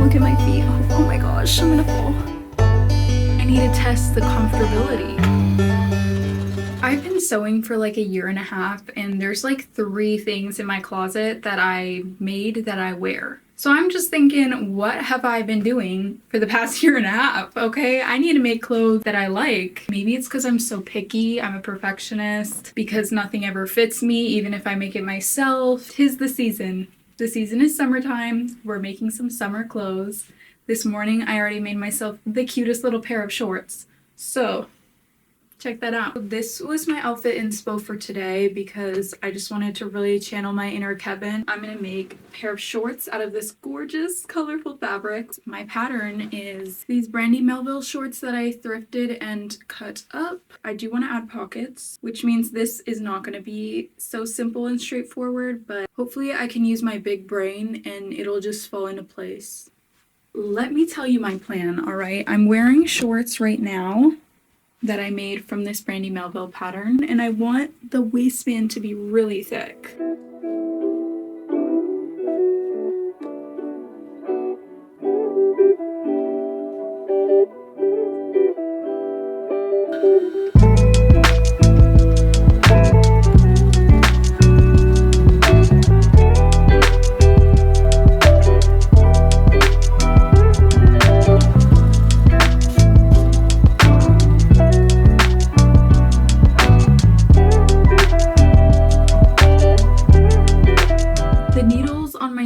Look at my feet. Oh my gosh, I'm gonna fall. I need to test the comfortability. I've been sewing for like a year and a half, and there's like 3 things in my closet that I made that I wear. So I'm just thinking, what have I been doing for the past year and a half? Okay, I need to make clothes that I like. Maybe it's because I'm so picky, I'm a perfectionist, because nothing ever fits me, even if I make it myself. 'Tis the season. The season is summertime. We're making some summer clothes. This morning I already made myself the cutest little pair of shorts. So check that out. This was my outfit inspo for today because I just wanted to really channel my inner Kevin. I'm gonna make a pair of shorts out of this gorgeous colorful fabric. My pattern is these Brandy Melville shorts that I thrifted and cut up. I do want to add pockets, which means this is not going to be so simple and straightforward, but hopefully I can use my big brain and it'll just fall into place. Let me tell you my plan, alright? I'm wearing shorts right now that I made from this Brandy Melville pattern, and I want the waistband to be really thick.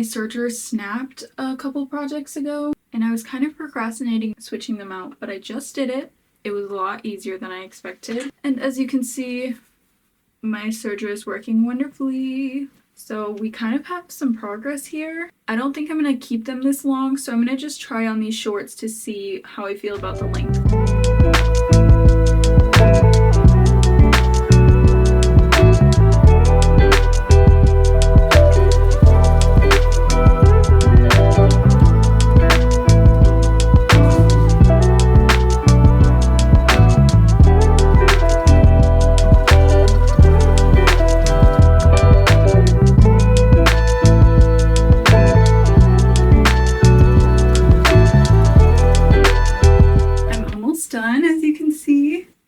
Serger snapped a couple projects ago, and I was kind of procrastinating switching them out, but I just did it. It was a lot easier than I expected, and as you can see, my serger is working wonderfully. So we kind of have some progress here. I don't think I'm gonna keep them this long, so I'm gonna just try on these shorts to see how I feel about the length.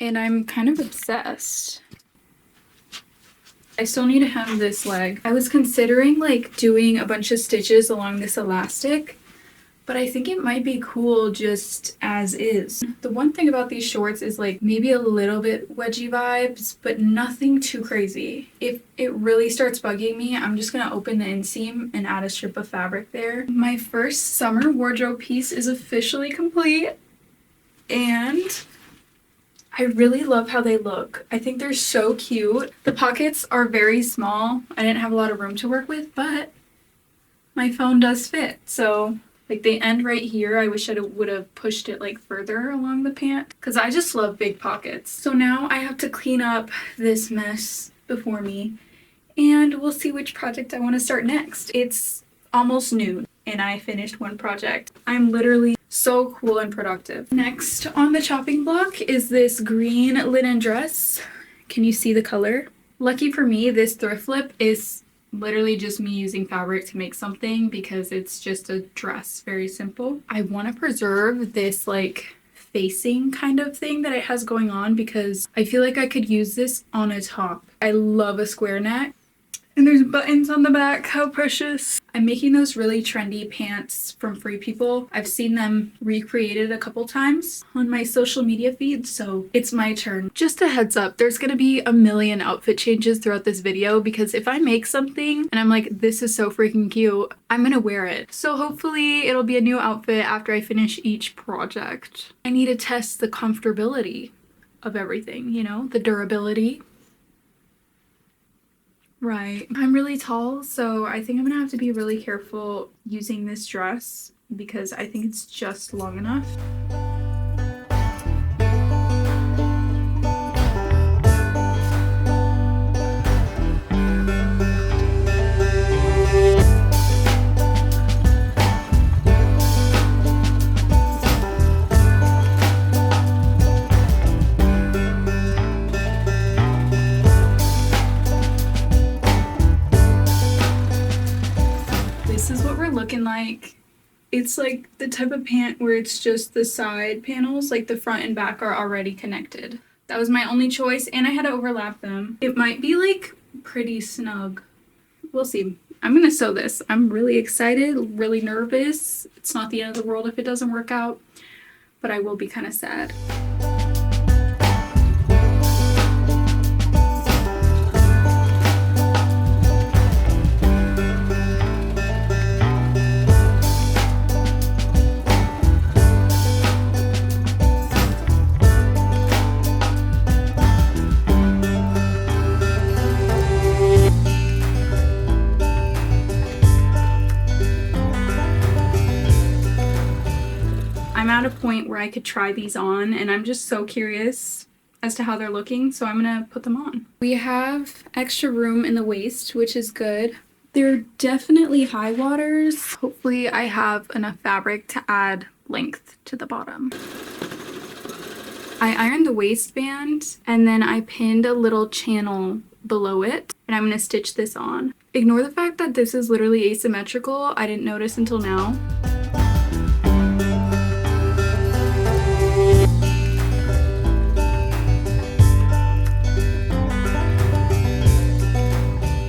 And I'm kind of obsessed. I still need to hem this leg. I was considering like doing a bunch of stitches along this elastic, but I think it might be cool just as is. The one thing about these shorts is like maybe a little bit wedgie vibes, but nothing too crazy. If it really starts bugging me, I'm just gonna open the inseam and add a strip of fabric there. My first summer wardrobe piece is officially complete, and I really love how they look. I think they're so cute. The pockets are very small. I didn't have a lot of room to work with, but my phone does fit. So like they end right here. I wish I would have pushed it like further along the pant because I just love big pockets. So now I have to clean up this mess before me, and we'll see which project I want to start next. It's almost noon and I finished one project. I'm literally so cool and productive. Next on the chopping block is this green linen dress. Can you see the color? Lucky for me, this thrift flip is literally just me using fabric to make something because it's just a dress, very simple. I want to preserve this like facing kind of thing that it has going on because I feel like I could use this on a top. I love a square neck. And there's buttons on the back. How precious. I'm making those really trendy pants from Free People. I've seen them recreated a couple times on my social media feed, so it's my turn. Just a heads up, there's gonna be a million outfit changes throughout this video because if I make something and I'm like, this is so freaking cute, I'm gonna wear it. So hopefully it'll be a new outfit after I finish each project. I need to test the comfortability of everything, you know, the durability. Right. I'm really tall, so I think I'm gonna have to be really careful using this dress because I think it's just long enough. Looking like It's like the type of pant where it's just the side panels, like the front and back are already connected. That was my only choice, and I had to overlap them. It might be like pretty snug. We'll see. I'm gonna sew this. I'm really excited, really nervous. It's not the end of the world if it doesn't work out, but I will be kind of sad. I'm at a point where I could try these on, and I'm just so curious as to how they're looking, so I'm gonna put them on. We have extra room in the waist, which is good. They're definitely high waters. Hopefully I have enough fabric to add length to the bottom. I ironed the waistband, and then I pinned a little channel below it, and I'm gonna stitch this on. Ignore the fact that this is literally asymmetrical. I didn't notice until now.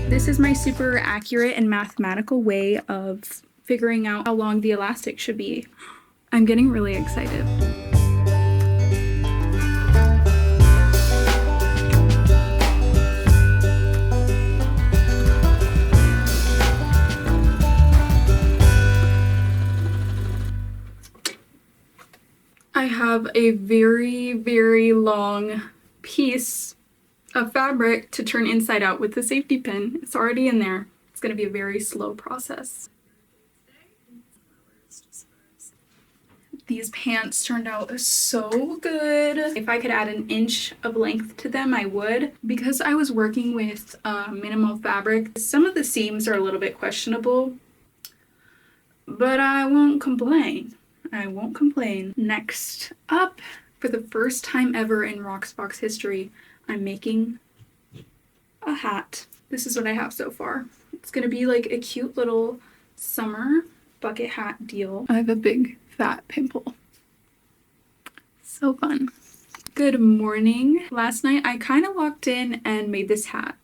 This is my super accurate and mathematical way of figuring out how long the elastic should be. I'm getting really excited. I have a very, very long piece of fabric to turn inside out with the safety pin. It's already in there. It's going to be a very slow process. These pants turned out so good. If I could add an inch of length to them, I would. Because I was working with minimal fabric, some of the seams are a little bit questionable, but I won't complain. I won't complain. Next up, for the first time ever in Rocksbox history, I'm making a hat. This is what I have so far. It's gonna be like a cute little summer bucket hat deal. I have a big fat pimple. So fun. Good morning. Last night I kind of walked in and made this hat.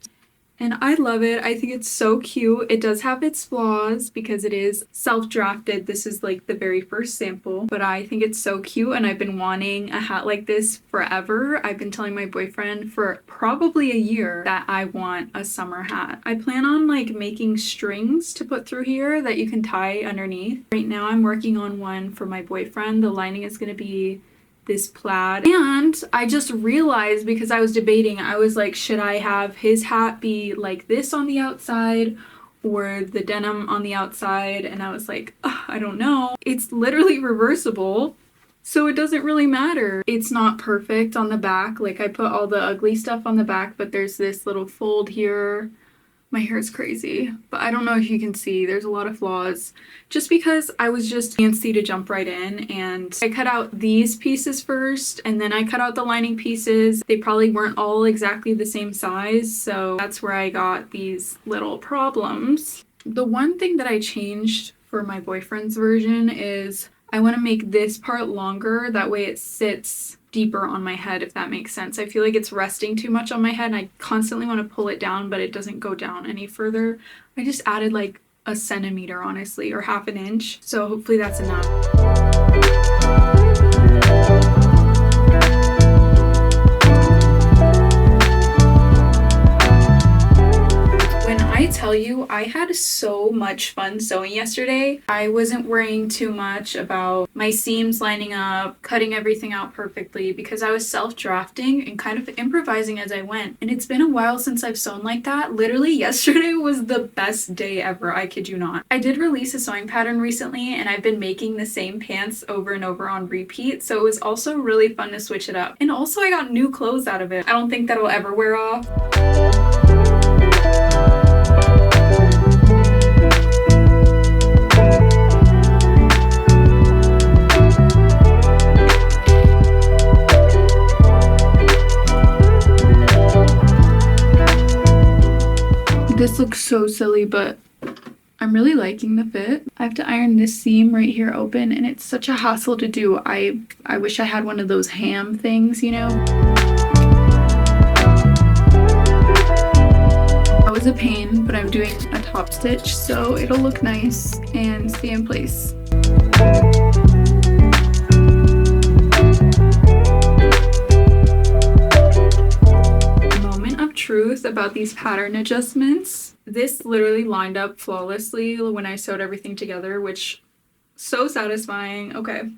And I love it. I think it's so cute. It does have its flaws because it is self-drafted. This is like the very first sample, but I think it's so cute, and I've been wanting a hat like this forever. I've been telling my boyfriend for probably a year that I want a summer hat. I plan on like making strings to put through here that you can tie underneath. Right now I'm working on one for my boyfriend. The lining is going to be this plaid, and I just realized, because I was debating, I was like, should I have his hat be like this on the outside or the denim on the outside? And I was like, I don't know. It's literally reversible, so it doesn't really matter. It's not perfect on the back. Like, I put all the ugly stuff on the back, but there's this little fold here. My hair is crazy, but I don't know if you can see, there's a lot of flaws. Just because I was just fancy to jump right in, and I cut out these pieces first, and then I cut out the lining pieces. They probably weren't all exactly the same size, so that's where I got these little problems. The one thing that I changed for my boyfriend's version is I want to make this part longer, that way it sits deeper on my head, if that makes sense. I feel like it's resting too much on my head, and I constantly want to pull it down, but it doesn't go down any further. I just added like a centimeter, honestly, or half an inch, so hopefully that's enough. I tell you, I had so much fun sewing yesterday. I wasn't worrying too much about my seams lining up, cutting everything out perfectly, because I was self-drafting and kind of improvising as I went. And it's been a while since I've sewn like that. Literally yesterday was the best day ever, I kid you not. I did release a sewing pattern recently, and I've been making the same pants over and over on repeat, so it was also really fun to switch it up. And also I got new clothes out of it. I don't think that'll ever wear off. This looks so silly, but I'm really liking the fit. I have to iron this seam right here open, and it's such a hassle to do. I wish I had one of those ham things, you know? That was a pain, but I'm doing a top stitch, so it'll look nice and stay in place. Moment of truth about these pattern adjustments. This literally lined up flawlessly when I sewed everything together, which so satisfying. Okay,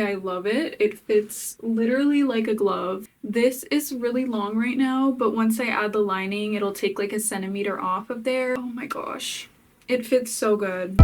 I love it. It fits literally like a glove. This is really long right now, but once I add the lining, it'll take like a centimeter off of there. Oh my gosh, it fits so good.